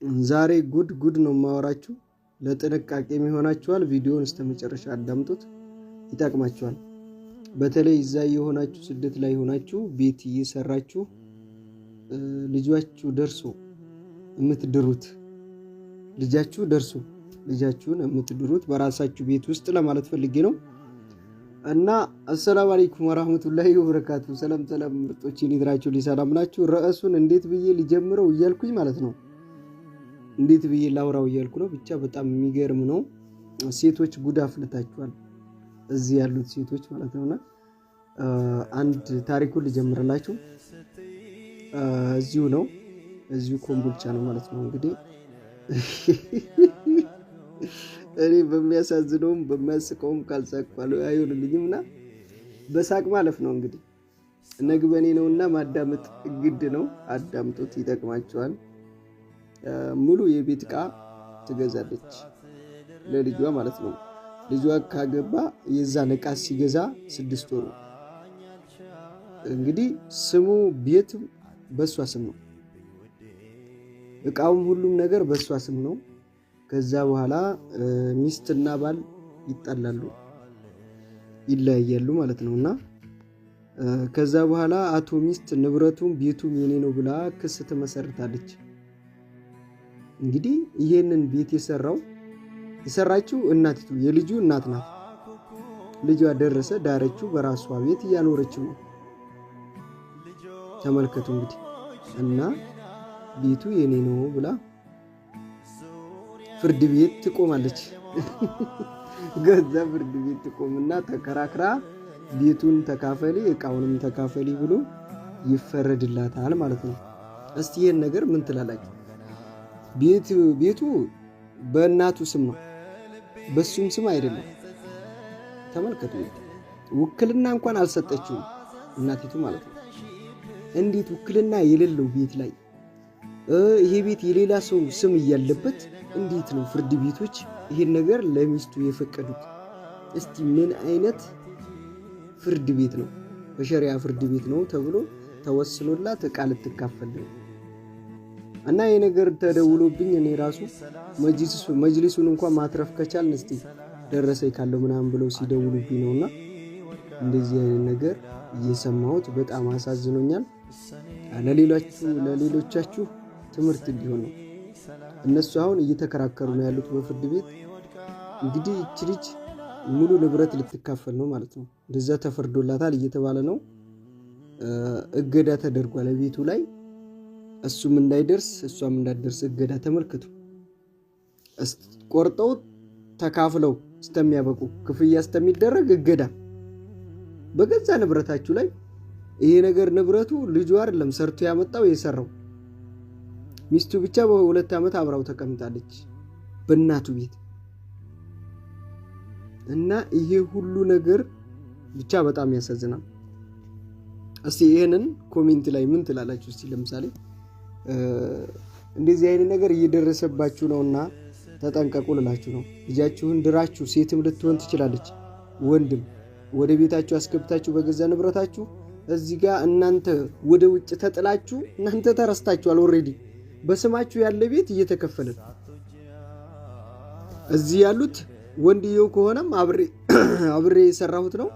ዛሬ ጉድ ነው ማወራችሁ ለጥንቃቄ የሚሆናችኋል ቪዲዮውን እስከመጨረሻ አዳምጡት ይጠቅማችኋል በተለይ እዛ የሆናችሁ ስደት ላይ ሆናችሁ ቤት እየሰራችሁ ልጃችሁ ደርሶ የምትድሩት ልጃችሁ ደርሶ ልጃችሁን የምትድሩት በራሳችሁ ቤት ውስጥ ለማለት ፈልጌ ነው እና አሰላሙ አለይኩም ወራህመቱላሂ ወበረካቱ ሰላም ምርጦች ይድራችሁ ሊሰላም ናችሁ ራሱን እንዴት ብዬ ሊጀምረው እያልኩኝ ማለት ነው እንዴት ብዬ ላውራው እያልኩ ነው ብቻ በጣም የሚገርም ነው ሴቶች ጉድ አፍልታችኋል እዚህ ያሉት ሴቶች ማለት ነውና አንድ ታሪኩን ልጀምርላችሁ እዚሁ ነው እዚሁ ኮምቦልቻ ነው ማለት ነው እንግዲህ እኔ በሚያሳዝነውም በሚያስቀውም ካልሳቅኳል አይሆንልኝምና በሳቅ ማለፍ ነው እንግዲህ ነግበኔ ነውና ማዳመጥ ግድ ነው አዳምጡት ይጠቅማችኋል ሙሉ የቤት ዕቃ ትገዛለች ለልጇ ማለት ነው ልጇ ካገባ የዛን ዕቃ ሲገዛ 6 ወሩ እንግዲህ ስሙ ቤት በሷ ስም ነው ዕቃውም ሁሉም ነገር በሷ ስም ነው ከዛ በኋላ ሚስትና ባል ይጣላሉ ይለያያሉ ማለት ነውና ከዛ በኋላ አቶ ሚስት ንብረቱም ቤቱም የኔ ነው ብላ ክስ ተመሰርታለች እንግዲህ ይሄንን ቤት የሰራችው እናቲቱ የልጁ እናት ናት ልጇ ደረሰ ዳረችው በራሷ ቤት ያኖረችው ተመልከቱ እንግዲህ እና ቤቱ የኔ ነው ብላ ፍርድ ቤት ትቆማለች ገዛ ፍርድ ቤት ትቆምና ተከራክራ ቤቱን ተካፈሊ ዕቃውንም ተካፈሊ ብሎ ይፈረድላታል ማለት ነው እስቲ ይሄን ነገር ምን ትላላችሁ ቤቱ በእናቱ ስም ነው በሱም ስም አይደለም ተመልከቱ ውክልና እንኳን አልሰጠችውም እናቲቱ ማለት ነው እንዴት ውክልና የሌለው ቤት ላይ ይሄ ቤት የሌላ ሰው ስም ያለበት እንዴት ነው ፍርድ ቤቶች ይሄን ነገር ለሚስቱ የፈቀዱት እስቲ ምን አይነት ፍርድ ቤት ነው በሸሪዓ ፍርድ ቤት ነው ተብሎ ተወስኖላት ዕቃ ልትካፈል ነው እና ይሄ ነገር ተደውሎብኝ እኔ ራሱ መጅሊሱን እንኳን ማትረፍ ከቻልን እስቲ ደረሰኝ ካለው ምናምን ብለው ሲደውሉብኝ ነውና እንደዚህ አይነት ነገር እየሰማሁት በጣም አሳዝኖኛል ለሌሎቻችሁ ትምህርት እንዲሆን ነው እነሱ አሁን እየተከራከሩ ነው ያሉት በፍርድ ቤት እንግዲህ እቺ ልጅ ሙሉ ንብረት ልትካፈል ነው ማለት ነው እንደዛ ተፈርዶላታል እየተባለ ነው እገዳ ተደርጓል ቤቱ ላይ እሱም እንዳይደርስ እሷም እንዳይደርስ እገዳ ተመልከቱ ቆርጠው ተካፍለው እስከሚያበቁ ክፍያ እስከሚደረግ እገዳ በገዛ ንብረታችሁ ላይ ይሄ ነገር ንብረቱ ልጁ አይደለም ሰርቶ ያመጣው የሰራው ሚስቱ ብቻ በ2 አመት አብራው ተቀምጣለች በእናቱ ቤት እና ይሄ ሁሉ ነገር ብቻ በጣም ያሳዝናል እስቲ ይሄንን ኮሜንት ላይ ምን ትላላችሁ እስቲ ለምሳሌ እንደዚህ አይነት ነገር እየደረሰባችሁ ነውና ተጠንቀቁ ልላችሁ ነው ልጃችሁን ድራችሁ ሴትም ልትሆን ትችላለች ወንድም ወደ ቤታችሁ አስገብታችሁ በገዛ ንብረታችሁ እዚህ ጋር እናንተ ወደ ውጭ ተጥላችሁ እናንተ ተረስታችኋል ኦሬዲ በስማችሁ ያለ ቤት እየተከፈለ እዚህ ያሉት ወንድየው ከሆነም አብሬ የሰራሁት ነው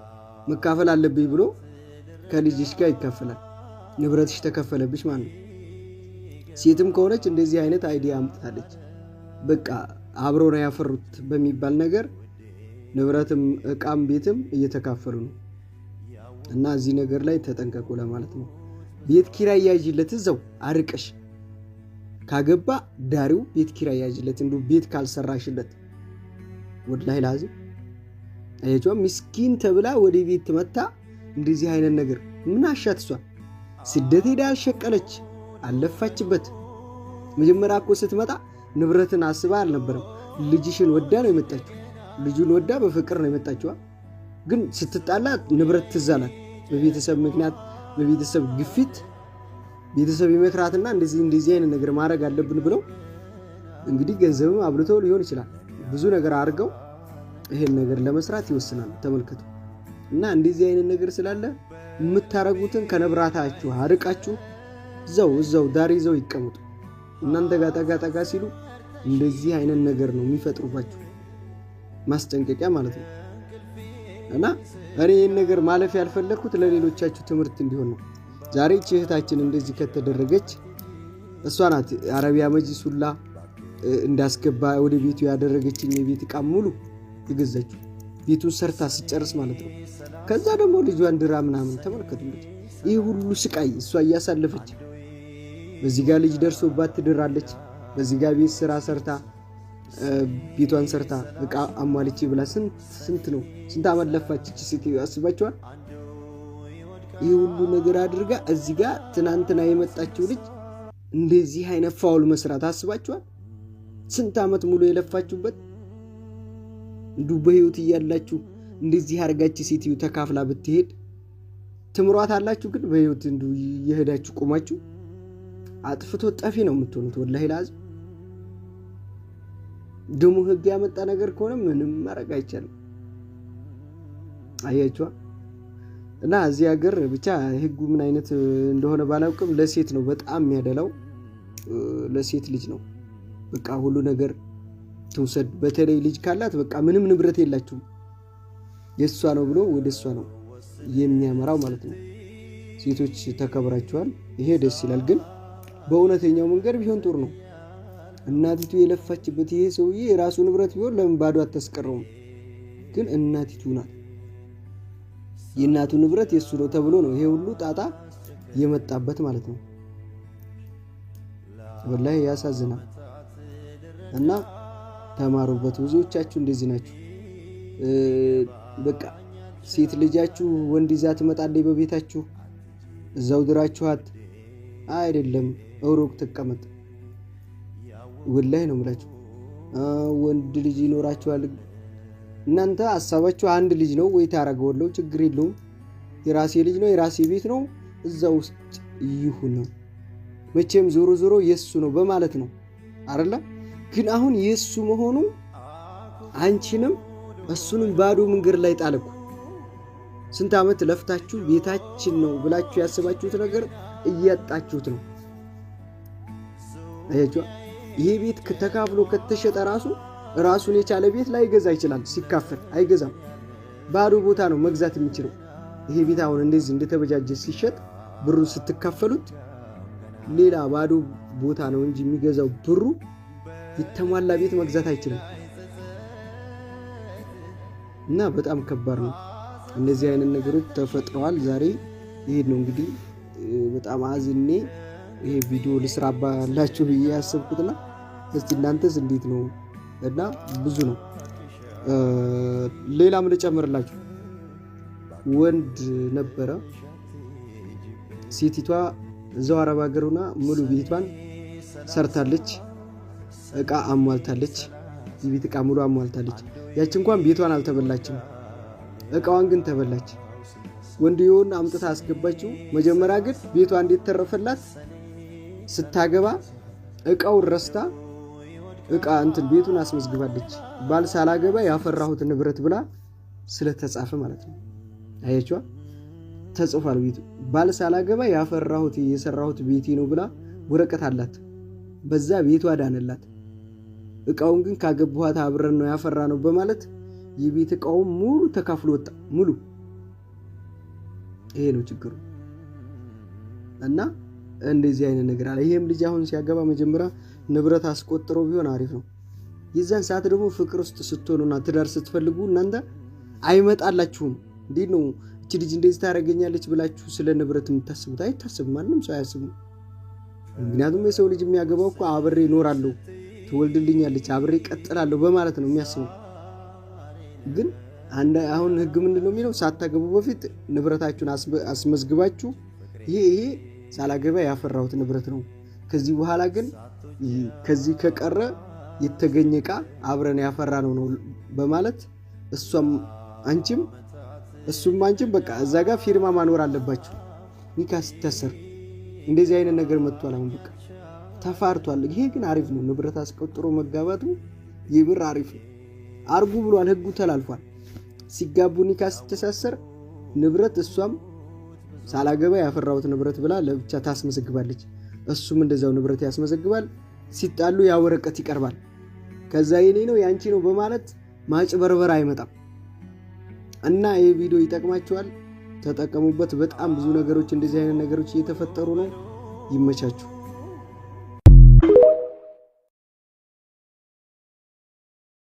መካፈል አለብኝ ብሎ ከልጅሽ ጋር ይካፈላል ንብረትሽ ተከፈለብሽ ማለት ነው ሴትም ከሆነች እንደዚህ አይነት አይዲያ አምጥታለች በቃ አብሮ ነው ያፈሩት በሚባል ነገር ንብረትም ዕቃም ቤትም እየተካፈሉ ነው እና እዚህ ነገር ላይ ተጠንቀቁ ለማለት ነው ቤት ኪራይ ያዥለት እዛው አርቀሽ ካገባ ዳሪው ቤት ኪራይ ያዥለት እንዱ ቤት ካልሰራሽለት ወላሂ ላዚ አየጆ ምስኪን ተብላ ወደ ቤት መጣ እንደዚህ አይነት ነገር ምን አሻትሷ ስደት ሄዳ አልሸቀለች አለፋችበት መጀመሪያ እኮ ስትመጣ ንብረትን አስባ አልነበረም ልጅሽን ወዳ ነው የመጣችው ልጁን ወዳ በፍቅር ነው የመጣችው ግን ስትጣላ ንብረት ትዛላት በቤተሰብ ምክንያት በቤተሰብ ግፊት ቤተሰብ ይመክራትና እንደዚህ አይነት ነገር ማድረግ አለብን ብለው እንግዲህ ገንዘብም አብልተው ሊሆን ይችላል ብዙ ነገር አድርገው ይሄን ነገር ለመስራት ይወስናሉ ተመልከቱ እና እንደዚህ አይነት ነገር ስላለ የምታረጉትን ከነብራታችሁ አርቃችሁ ዘው ዳሪ ዘው ይቀመጡ እናንተ ጋር ጠጋ ሲሉ እንደዚህ አይነት ነገር ነው የሚፈጥሩባችሁ፣ ማስጠንቀቂያ ማለት ነው። እና እኔ ይህን ነገር ማለፍ ያልፈለግኩት ለሌሎቻችሁ ትምህርት እንዲሆን ነው። ዛሬ እህታችን እንደዚህ ከተደረገች እሷ ናት አረቢያ መጅሊስ ሁላ እንዳስገባ ወደ ቤቱ ያደረገችኝ የቤት ዕቃ ሙሉ የገዛችው ቤቱን ሰርታ ሲጨርስ ማለት ነው። ከዛ ደግሞ ልጇን ድራ ምናምን ተመልከቱ። ይህ ሁሉ ስቃይ እሷ እያሳለፈች በዚህ ጋር ልጅ ደርሶባት ትድራለች፣ በዚህ ጋር ቤት ስራ ሰርታ ቤቷን ሰርታ ዕቃ አሟልቼ ብላ ስንት ዓመት ለፋች እቺ ሴት ያስባችኋል። ይህ ሁሉ ነገር አድርጋ እዚህ ጋር ትናንትና የመጣችው ልጅ እንደዚህ አይነት ፋውል መስራት አስባችኋል። ስንት ዓመት ሙሉ የለፋችሁበት እንዱ በህይወት እያላችሁ እንደዚህ አርጋች ሴትዮ ተካፍላ ብትሄድ ትምሯት አላችሁ። ግን በህይወት እንዱ እየሄዳችሁ ቆማችሁ አጥፍቶ ጠፊ ነው የምትሆኑት። ወላሂ ላዝም ደሞ ህግ ያመጣ ነገር ከሆነ ምንም ማረግ አይቻልም። አያችኋ። እና እዚህ ሀገር ብቻ ህጉ ምን አይነት እንደሆነ ባላውቅም ለሴት ነው በጣም የሚያደላው፣ ለሴት ልጅ ነው በቃ ሁሉ ነገር ተውሰድ። በተለይ ልጅ ካላት በቃ ምንም ንብረት የላችሁም የሷ ነው ብሎ ወደሷ ነው የሚያመራው ማለት ነው። ሴቶች ተከብራችኋል፣ ይሄ ደስ ይላል። ግን በእውነተኛው መንገድ ቢሆን ጥሩ ነው። እናቲቱ የለፋችበት ይሄ ሰውዬ የራሱ ንብረት ቢሆን ለምን ባዶ አታስቀረውም? ግን እናቲቱ ናት፣ የእናቱ ንብረት የሱ ነው ተብሎ ነው ይሄ ሁሉ ጣጣ የመጣበት ማለት ነው። ወላሂ ያሳዝናል። እና ተማሩበት። ብዙዎቻችሁ እንደዚህ ናችሁ። በቃ ሴት ልጃችሁ ወንድ ይዛ ትመጣለች በቤታችሁ፣ እዛው ድራችኋት አይደለም ሩቅ ትቀመጥ። ወላሂ ነው የምላችሁ። ወንድ ልጅ ይኖራችኋል እናንተ ሐሳባችሁ አንድ ልጅ ነው ወይ ታረጋውለው፣ ችግር የለውም የራሴ ልጅ ነው የራሴ ቤት ነው እዛው ውስጥ ይሁን ነው። መቼም ዞሮ የሱ ነው በማለት ነው አይደለ? ግን አሁን የሱ መሆኑ አንቺንም እሱንም ባዶ መንገድ ላይ ጣልኩ። ስንት ዓመት ለፍታችሁ ቤታችን ነው ብላችሁ ያስባችሁት ነገር እያጣችሁት ነው። አያችሁ፣ ይሄ ቤት ተካፍሎ ከተሸጠ ራሱን የቻለ ቤት ላይ ገዛ ይችላል። ሲካፈል አይገዛም። ባዶ ቦታ ነው መግዛት የሚችለው። ይሄ ቤት አሁን እንደዚህ እንደተበጃጀ ሲሸጥ ብሩን ስትካፈሉት ሌላ ባዶ ቦታ ነው እንጂ የሚገዛው ብሩ የተሟላ ቤት መግዛት አይችልም። እና በጣም ከባድ ነው። እንደዚህ አይነት ነገሮች ተፈጥረዋል። ዛሬ ይሄ ነው እንግዲህ በጣም አዝኔ ይሄ ቪዲዮ ልስራባላችሁ ብዬ ያሰብኩትና እስቲ እናንተስ እንዴት ነው? እና ብዙ ነው። ሌላም ልጨምርላችሁ። ወንድ ነበረ፣ ሴቲቷ እዛው አረብ ሀገር ሆና ሙሉ ቤቷን ሰርታለች፣ ዕቃ አሟልታለች፣ የቤት ዕቃ ሙሉ አሟልታለች። ያቺ እንኳን ቤቷን አልተበላችም፣ ዕቃዋን ግን ተበላች። ወንድየውን አምጥታ አስገባችው። መጀመሪያ ግን ቤቷ እንዴት ተረፈላት? ስታገባ ዕቃውን ረስታ ዕቃ ቤቱን አስመዝግባለች። ባል ሳላገባ ያፈራሁት ንብረት ብላ ስለተጻፈ ማለት ነው። አያችዋ፣ ተጽፏል ቤቱ። ባል ሳላገባ ያፈራሁት የሰራሁት ቤቴ ነው ብላ ወረቀት አላት። በዛ ቤቷ ዳነላት። ዕቃውን ግን ካገባኋት አብረን ነው ያፈራ ነው በማለት የቤት ዕቃውን ሙሉ ተካፍሎ ወጣ። ሙሉ ይሄ ነው ችግሩ። እና እንደዚህ አይነት ነገር አለ። ይሄም ልጅ አሁን ሲያገባ መጀመሪያ ንብረት አስቆጥሮ ቢሆን አሪፍ ነው። የዛን ሰዓት ደግሞ ፍቅር ውስጥ ስትሆኑና ትዳር ስትፈልጉ እናንተ አይመጣላችሁም። እንዴት ነው እቺ ልጅ እንደዚህ ታረጋኛለች ብላችሁ ስለ ንብረት የምታስቡት? አይታሰብም። ማንንም ሰው አያስብም። ምክንያቱም የሰው ልጅ የሚያገባው እኮ አብሬ እኖራለሁ፣ ትወልድልኛለች፣ አብሬ እቀጥላለሁ በማለት ነው የሚያስበው። ግን አሁን ህግ ምንድነው የሚለው? ሳታገቡ በፊት ንብረታችሁን አስመዝግባችሁ ይሄ ሳላገባ ያፈራሁት ንብረት ነው፣ ከዚህ በኋላ ግን ከዚህ ከቀረ የተገኘ ዕቃ አብረን ያፈራ ነው በማለት እሱም አንቺም በቃ እዛ ጋር ፊርማ ማኖር አለባችሁ። ኒካህ ሲታሰር እንደዚህ አይነት ነገር መጥቷል። አሁን በቃ ተፋርቷል። ይሄ ግን አሪፍ ነው። ንብረት አስቆጥሮ መጋባቱ ይብር አሪፍ ነው። አርጉ ብሏል፣ ህጉ ተላልፏል። ሲጋቡ ኒካህ ሲተሳሰር ንብረት እሷም ሳላገባ ያፈራሁት ንብረት ብላ ለብቻ ታስመዘግባለች፣ እሱም እንደዛው ንብረት ያስመዘግባል። ሲጣሉ ያ ወረቀት ይቀርባል። ከዛ የኔ ነው ያንቺ ነው በማለት ማጭበርበር አይመጣም። እና ይሄ ቪዲዮ ይጠቅማችኋል፣ ተጠቀሙበት። በጣም ብዙ ነገሮች እንደዚህ አይነት ነገሮች እየተፈጠሩ ነው። ይመቻችሁ።